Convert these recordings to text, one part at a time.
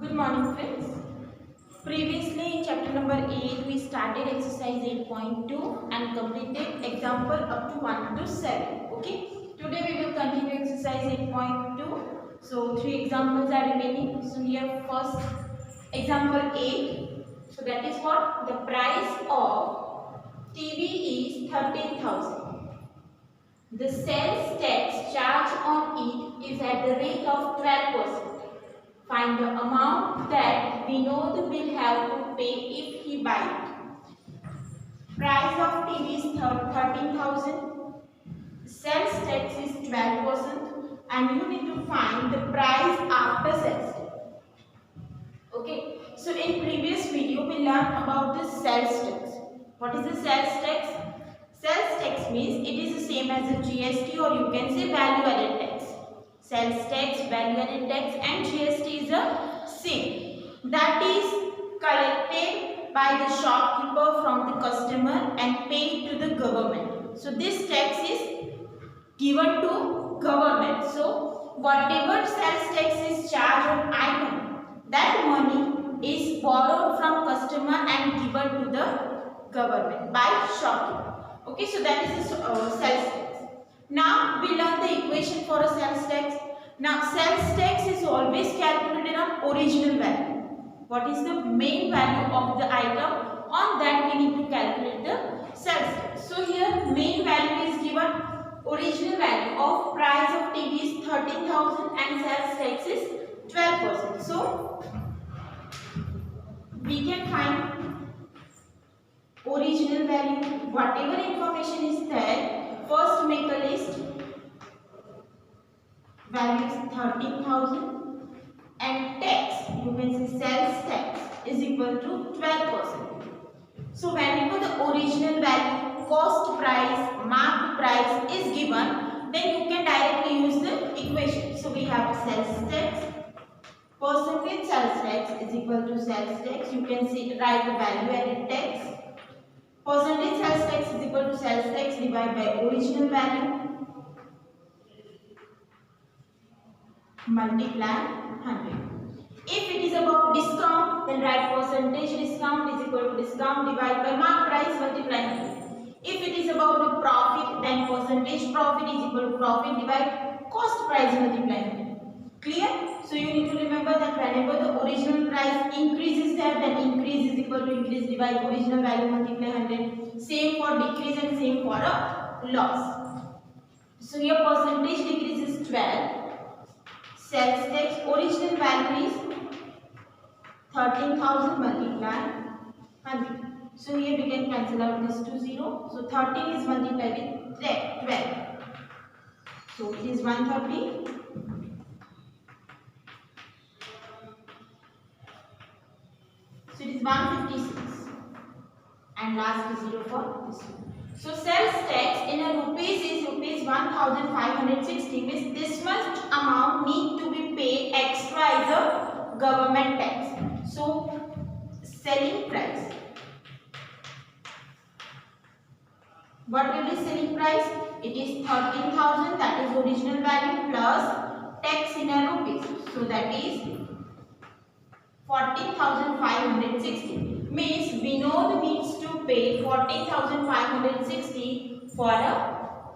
Good morning, friends. Previously, in chapter number 8, we started exercise 8.2 and completed example up to 1 to 7. Okay. Today, we will continue exercise 8.2. So, 3 examples are remaining. So, here first example 8. So, that is what? The price of TV is 13,000. The sales tax charged on it is at the rate of 12%. Find the amount that Vinod will have to pay if he buys it. Price of TV is 13,000. Sales tax is 12%, and you need to find the price after sales tax. Okay. So in previous video we learned about the sales tax. What is the sales tax? Sales tax means it is the same as the GST, or you can say value added tax. Sales tax, value added tax and GST is the same. That is collected by the shopkeeper from the customer and paid to the government. So this tax is given to government. So whatever sales tax is charged on item, that money is borrowed from customer and given to the government by shopkeeper. Okay, so that is the sales tax. Now we learn the equation for a sales tax. Now sales tax is always calculated on original value. What is the main value of the item? On that we need to calculate the sales tax. So here main value is given. Original value of price of TV is 13,000 and sales tax is 12%. So we can find original value. Whatever information is there, first make a list. Value is 13,000 and tax, you can say sales tax is equal to 12%. So whenever the original value, cost price, marked price is given, then you can directly use the equation. So we have sales tax, percentage sales tax is equal to sales tax. You can see write the value added tax. Percentage sales tax is equal to sales tax divided by original value multiply 100. If it is about discount, then write percentage discount is equal to discount divided by mark price multiply 100. If it is about the profit, then percentage profit is equal to profit divided cost price multiply 100. Clear? So you need to remember that whenever the original price increase is there, then increase is equal to increase divided original value multiply 100. Same for decrease and same for a loss. So here percentage decrease is 12. Sales tax original value is 13,000 multiply 100. So here we can cancel out this to 0. So 13 is multiplied with 12. So it is 130. So it is 156. And last is 0 for this one. So sales tax in a rupees is rupees 1,560, means this much amount need to be paid extra as a government tax. So selling price. What will be selling price? It is 13,000, that is original value, plus tax in a rupees. So that is 14,560. Means Vinod needs to pay 14,560 for a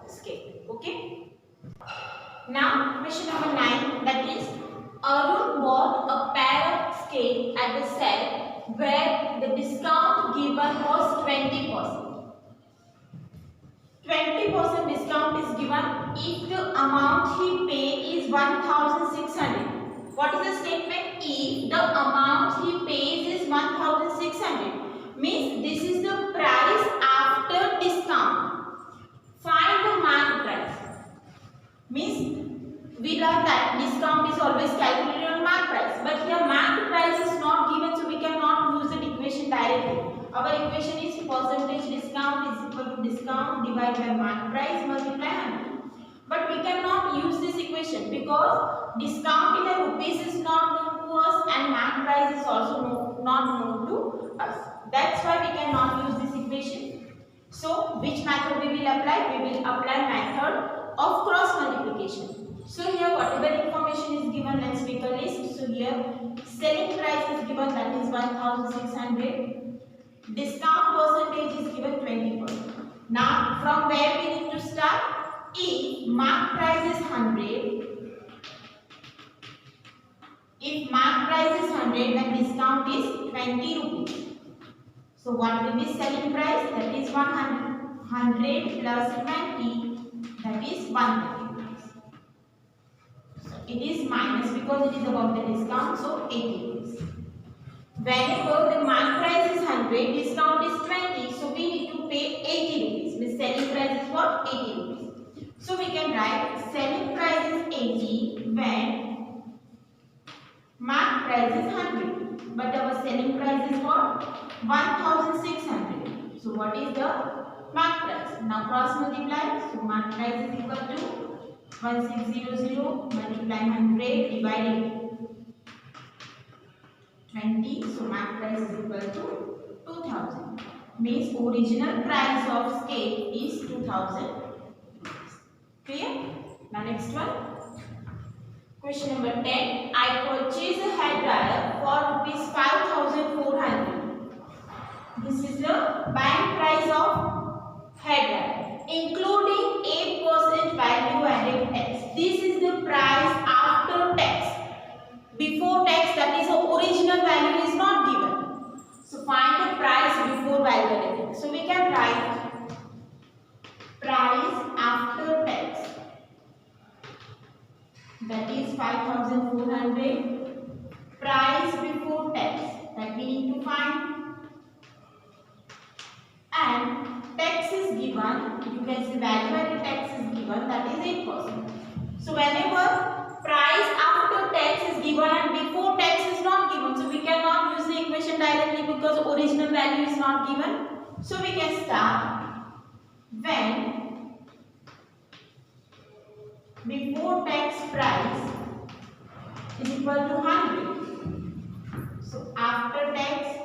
scale. Okay. Now question number 9, that is Arun bought a pair of scale at the sale where the discount given was 20%. 20% discount is given if the amount he pay is 1,600. What is the statement? If the amount he pays is 1,600, means this is the price after discount. Find the mark price. Means we learn that discount is always calculated on mark price, but here mark price is not given, so we cannot use the equation directly. Our equation is percentage discount is equal to discount divided by mark price multiply 100. But we cannot use this equation because discount in a rupees is not known to us and mark price is also not known to us. That's why we cannot use this equation. So which method we will apply? We will apply method of cross multiplication. So here whatever information is given, let's make a list. So here selling price 1600. Discount percentage is given 20%. Now from where we need to start? If mark price is 100, if mark price is 100, then discount is 20 rupees. So what will be selling price? That is 100 plus 20, that is 130 rupees. So it is minus because it is about the discount, so 80 rupees. Whenever the mark price is 100, discount is 20, so we need to pay 80 rupees. The selling price is what? 80 rupees. So we can write selling price is 80 when mark price is 100, but our selling price is what? 1600. So what is the mark price? Now cross multiply. So mark price is equal to 1600 multiply 100 divided 20. So mark price is equal to 2000. Means original price of scale is 2000. Clear? Now next one. Question number 10. I purchase a hair dryer for rupees 5400. This is the buying price of hair dryer, including 8% value added tax. This is the price after tax. Before tax, that is the original value is not given. So find the price before value added tax. So we can write price after tax. That is 5400. Price before tax, that we need to find. And tax is given, you can say value added tax is given, that is 8%. So whenever price after tax is given and before tax is not given, so we cannot use the equation directly because original value is not given. So we can start when before tax price is equal to 100. So after tax,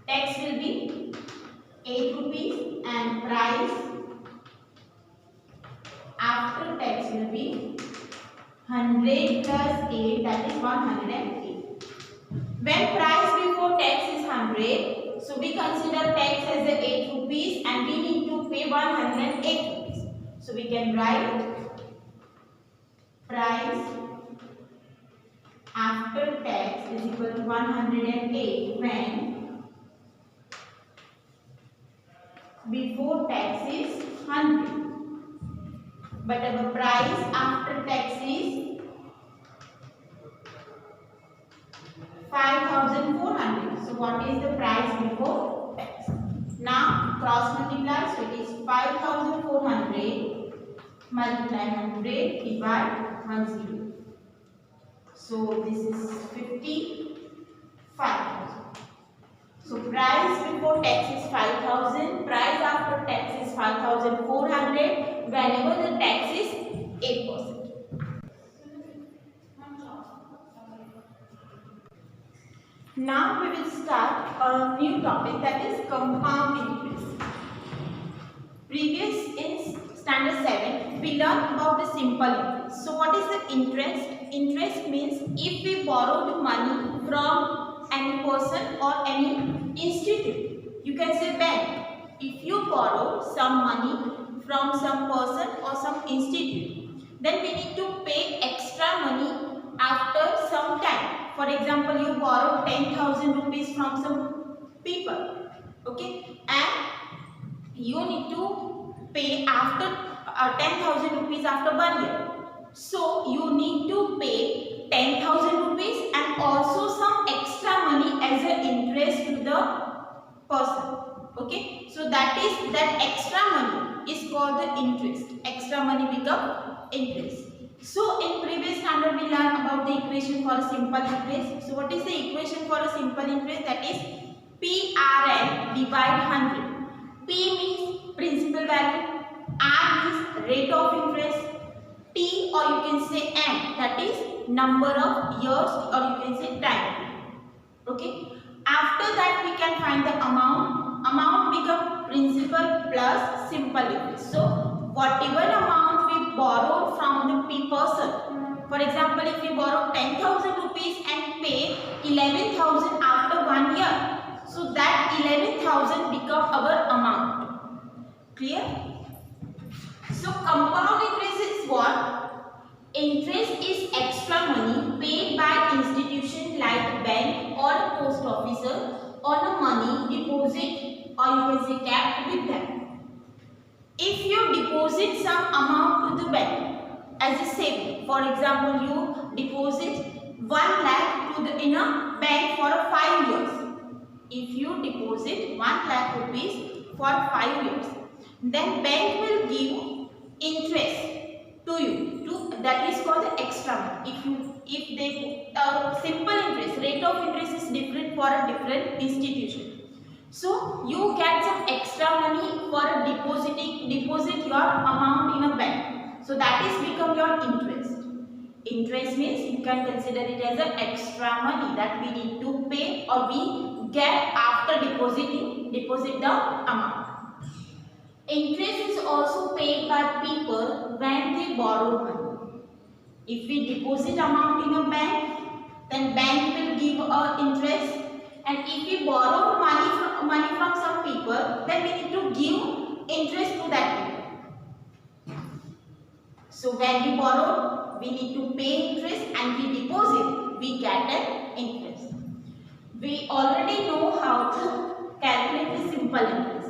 tax will be 8 rupees and price after tax will be 100 plus 8, that is 108. When price before tax is 100, so we consider tax as the 8 rupees and we need to pay 108 rupees. So we can write price after tax is equal to 108 when before tax is 100. But our price after tax is 5400. So what is the price before tax? Now cross multiply. So it is 5400 multiply 100 divide 10. So this is 55,000. So price before tax is 5000, price after tax is 5400 whenever the tax is 8%. Now we will start a new topic, that is compound interest. Previous in standard 7 we learned about the simple interest. So what is the interest? Interest means if we borrow the money from any person or any institute. You can say bank. If you borrow some money from some person or some institute, then we need to pay extra money after some time. For example, you borrow 10,000 rupees from some people, okay, and you need to pay after 10,000 rupees after 1 year. So you need to pay 10,000 rupees and also some extra money as an interest to the person. Okay, so that extra money is called the interest. Extra money become interest. So in previous standard we learned about the equation for a simple interest. So what is the equation for a simple interest? That is PRN divide 100. P means principal value, R means rate of interest, T or you can say N, that is number of years or you can say time. Okay. After that we can find the amount. Amount become principal simple interest. So whatever amount we borrowed from the person, For example, if we borrow 10,000 rupees and pay 11,000 after 1 year, so that 11,000 become our amount. Clear? So compound interest is what? Interest is extra money paid by institution like bank or a post officer on a money deposit, or you can say kept with them. If you deposit some amount to the bank as a saving, for example, you deposit 1 lakh to the in a bank for 5 years. If you deposit 1 lakh rupees for 5 years, then bank will give interest to you. That is called the extra money. If they put simple interest, rate of interest is different for a different institution. So you get some extra money for deposit your amount in a bank. So that is become your interest. Interest means you can consider it as an extra money that we need to pay or we get after deposit the amount. Interest is also paid by people when they borrow money. If we deposit amount in a bank, then bank will give interest. And if we borrow money from some people, then we need to give interest to that people. So when we borrow, we need to pay interest, and we deposit, we get an interest. We already know how to calculate the simple interest.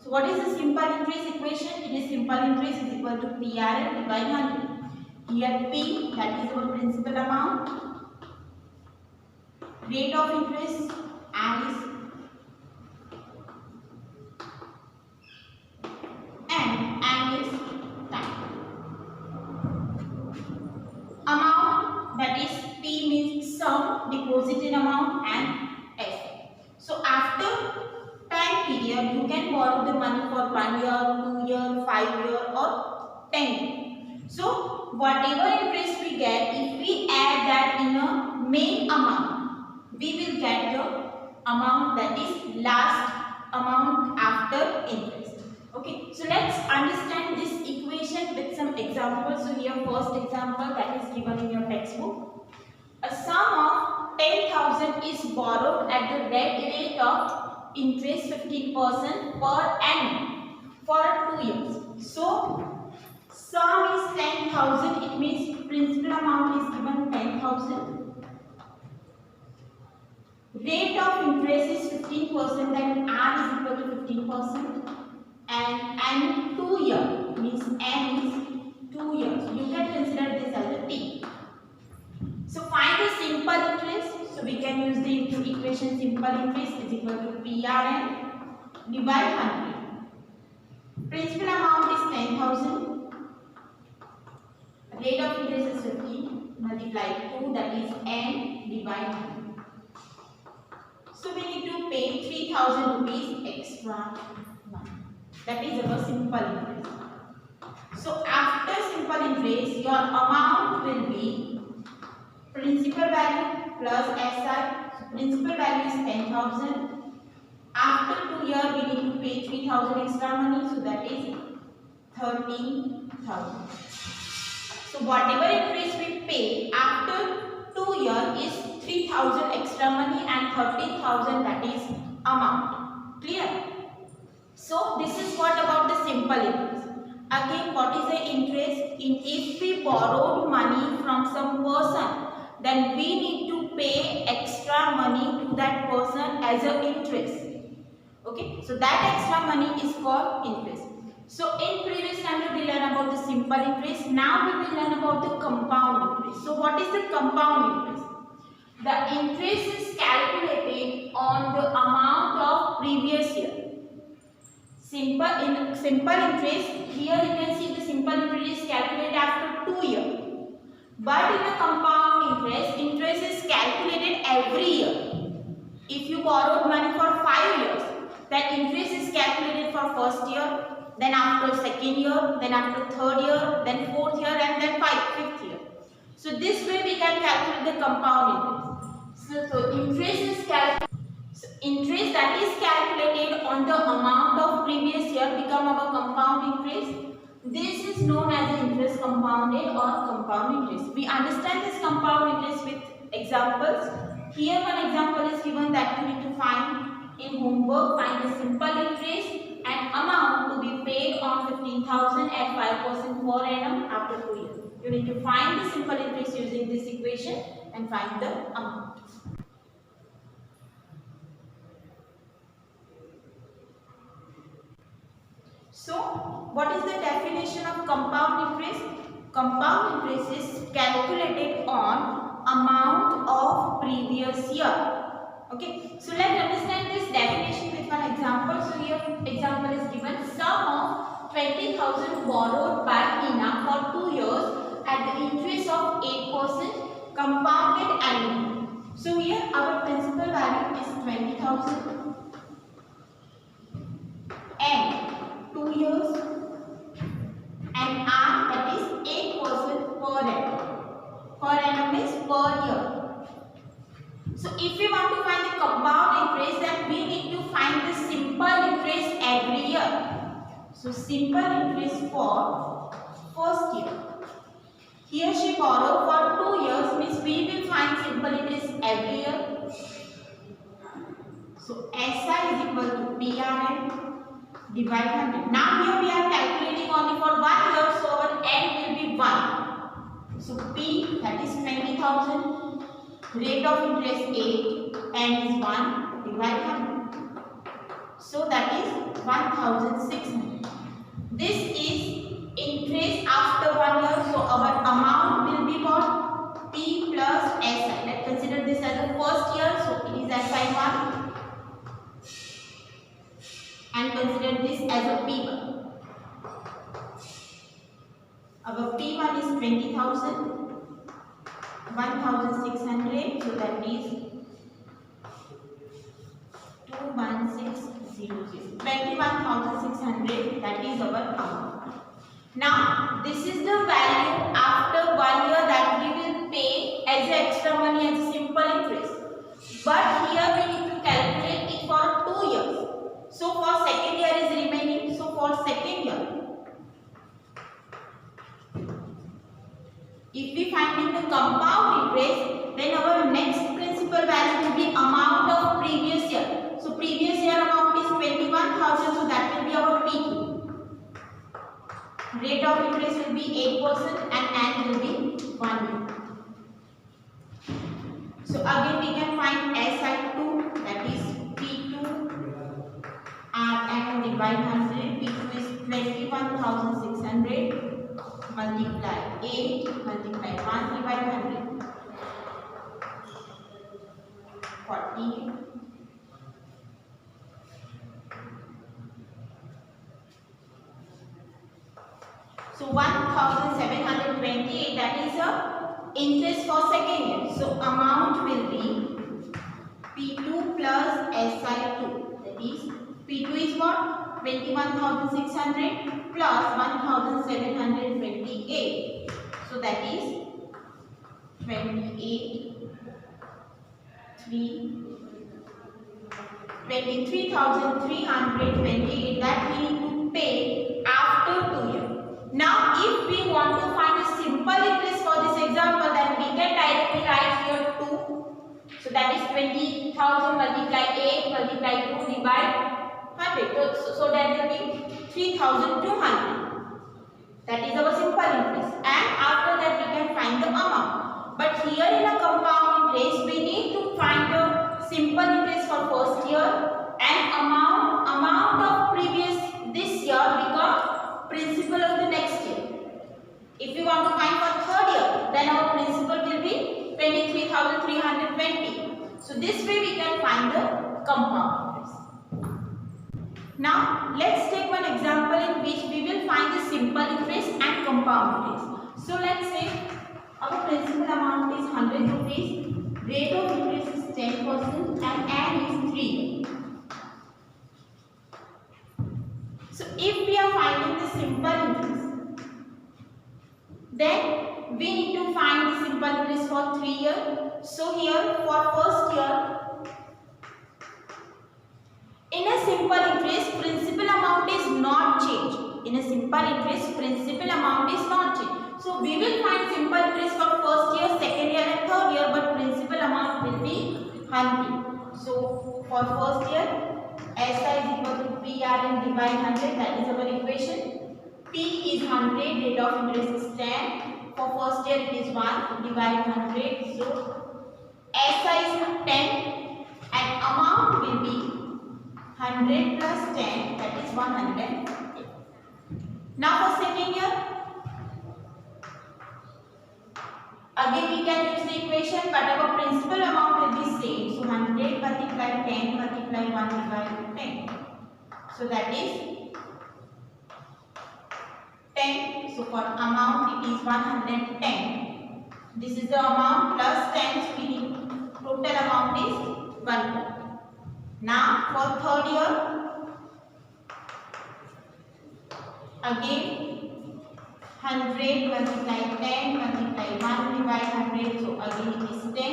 So what is the simple interest equation? It is simple interest is equal to PRN by 100. Here P, that is our principal amount. Rate of interest, N is N is time. Amount, that is P means sum, deposited amount, and S. So after time period, you can borrow the money for 1 year, 2 year, 5 year, or 10 year. So whatever interest we get, if we add that in a main amount, we will get the amount that is last amount after interest. Okay, so let's understand this equation with some examples. So here first example that is given in your textbook. A sum of 10,000 is borrowed at the rate of interest 15% per annum for 2 years. So sum is 10,000. It means principal amount is given 10,000. Rate of interest is 15%. Then R is equal to 15%. And N 2 year means N is 2 years. You can consider this as a T. So find the simple interest. So we can use the equation simple interest is equal to PRN divide 100. Principal amount is 10,000. Rate of interest is 15 multiply 2, that is N divide 100. So we need to pay 3,000 rupees extra money. That is our simple interest. So after simple interest, your amount will be principal value plus SI. So principal value is 10,000. After 2 years, we need to pay 3,000 extra money. So that is 13,000. So whatever interest we pay after 2 years is 3,000 extra money and 13,000, that is amount. Clear? So this is what about the simple interest. Again, what is the interest? If we borrowed money from some person, then we need to pay extra money to that person as an interest. Okay, so that extra money is called interest. So in previous time we learned about the simple interest. Now we will learn about the compound interest. So what is the compound interest? The interest is calculated on the amount of previous year. Simple interest, here you can see the simple interest is calculated after 2 years. But in the compound interest is calculated every year. If you borrowed money for 5 years, that interest is calculated for first year, then after second year, then after third year, then fourth year, and then fifth year. So this way we can calculate the compound interest. So interest is calculated. So interest that is calculated on the amount of previous year become our compound interest. This is known as the interest compounded or compound interest. We understand this compound interest with examples. Here one example is given that you need to find in homework. Find the simple interest and amount to be paid on 15,000 at 5% per annum after 2 years. You need to find the simple interest using this equation and find the amount. So, what is the definition of compound interest? Compound interest is calculated on amount of previous year. Okay, so let's understand this definition with one example. So here example is given: sum of 20,000 borrowed by Tina for 2 years at the interest of 8% compounded annually. So here our principal value is 20,000 and 2 years and R, that is 8% per annum. Per annum is per year. So if we want to find the compound interest, then we need to find the simple interest every year. So simple interest for first year. Here she borrowed for 2 years, means we will find simple interest every year. So SI is equal to PRN divide 100. Now here we are calculating only for 1 year, so our end will be 1. So P, that is 20,000, rate of interest 8, and is 1 divide 100. So that is 1,600. This is interest after 1 year. So our amount will be what? P plus SI. Let's consider this as the first year. So it is SI1 and consider this as a P1. Our P1 is 20,000, 1,600. So that is 21600. 21,600. That is our amount. Now this is the value after 1 year that we will pay as extra money as simple interest. But here we need to calculate it for 2 years. So for second year is remaining. So for second year, if we finding the compound interest, then our next principal value will be amount of previous year. So previous year amount is 21,000. So that will be our P2. Rate of interest will be 8% and N will be 1 year. So again we can find SI2, that is P2 and divide 100. P2 is 21,600 multiply 8 multiply 1 divide 100. 40. So 1,728, that is a interest for second year. So amount will be P2 plus SI2. That is P2 is what? 21,600 plus 1,728. So that is 23,328 that we need to pay after 2 years. Now if we want to find a simple interest for this example, then we can directly write here 2. So that is 20,000 multiply 8 multiply 2 divide 100. So that will be 3,200. That is our simple interest. And after that we can find the amount. But here in a compound interest, we need to find the simple interest for first year and amount of previous this year become principal of the next year. If we want to find for third year, then our principal will be 23,320. So this way we can find the compound interest. Now let's take one example in which we will find the simple interest and compound interest. So let's say our principal amount is 100 rupees, rate of interest is 10% and N is 3. So if we are finding the simple interest, then we need to find the simple interest for 3 years. So here for first year, in a simple interest, principal amount is not changed. In a simple interest, principal amount is not changed. So we will find simple interest for first year, second year and third year, but principal amount will be 100. So for first year, SI is equal to PRN divide 100, that is our equation. P is 100, rate of interest is 10. For first year it is 1, divide 100. So SI is 10 and amount will be 100 plus 10, that is 100. Now for second year, again we can use the equation, but our principal amount will be same. So 100 multiply 10 multiply 1 divide 10. So that is 10. So for amount it is 110. This is the amount plus 10. So we need total amount is 120. Now for third year, again 100 multiply 10 multiply 1 divide 100. So again it is 10.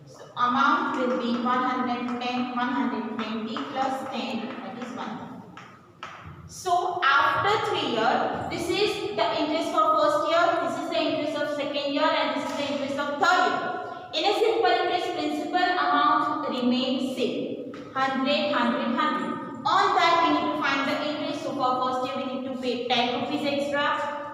So amount will be 110, 120 plus 10, that is 1. So after 3 years, this is the interest for first year, this is the interest of second year and this is the interest of third year. In a simple interest, principal amount remains same, 100, 100, 100. On that we need to find the interest. So for first year we need to pay 10 rupees extra.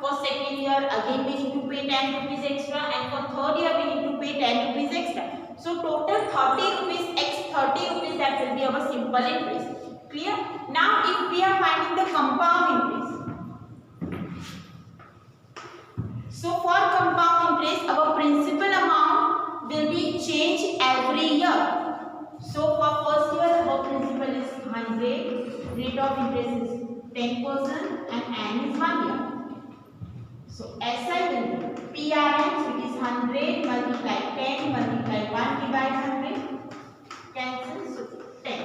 For second year again we need to pay 10 rupees extra, and for third year we need to pay 10 rupees extra. So total 30 rupees x 30 rupees, that will be our simple interest. Clear? Now if we are finding the compound interest. So for compound interest, our principal amount will be changed every year. So for first year our principal is 100, rate of interest is 10% and N is 1 year. So SI will be PRN, so it is 100 multiply 10 multiply 1 divide 100. Cancel, so 10.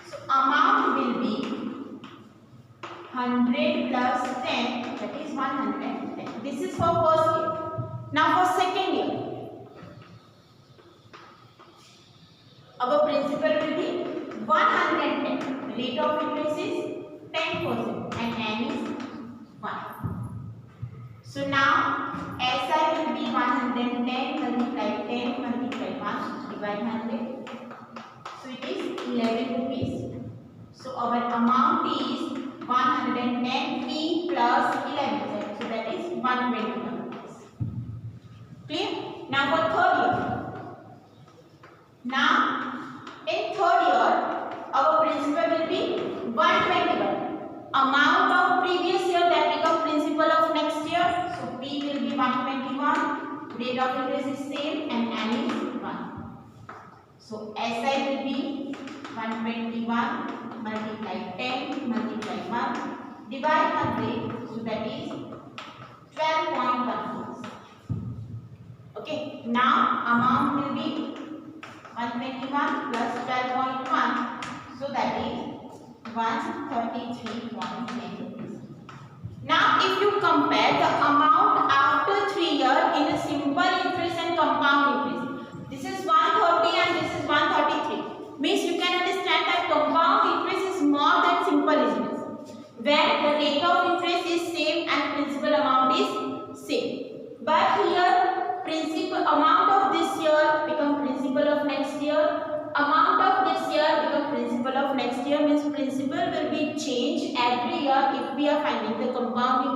So amount will be 100 plus 10, that is 110. This is for first year. Now for second year, our principal will be 110. Rate of interest is 10% and N is 1. So now SI will be 110 multiply 10 multiply 1 divide 100. So it is 11 rupees. So our amount is 110 P plus 11. So that is 121 rupees. Clear? Now for third year. Now in third year, our principal will be 121. Amount of previous year that become principal of next year. So P will be 121. Rate of interest is same and N is 1. So SI will be 121 multiply 10 multiply 1 divide 100. So that is 12.16. Okay. Now amount will be 121 plus 12.1. So that is 133.10 rupees. Now if you compare the amount after 3 years in a simple interest and compound interest, this is 130 and this is 133. Means you can understand that compound interest is more than simple interest, where the rate of interest is same and principal amount is same. But here principal amount of this year become principal of next year. Amount of this year become principal of next year, means principal will be changed every year if we are finding the compound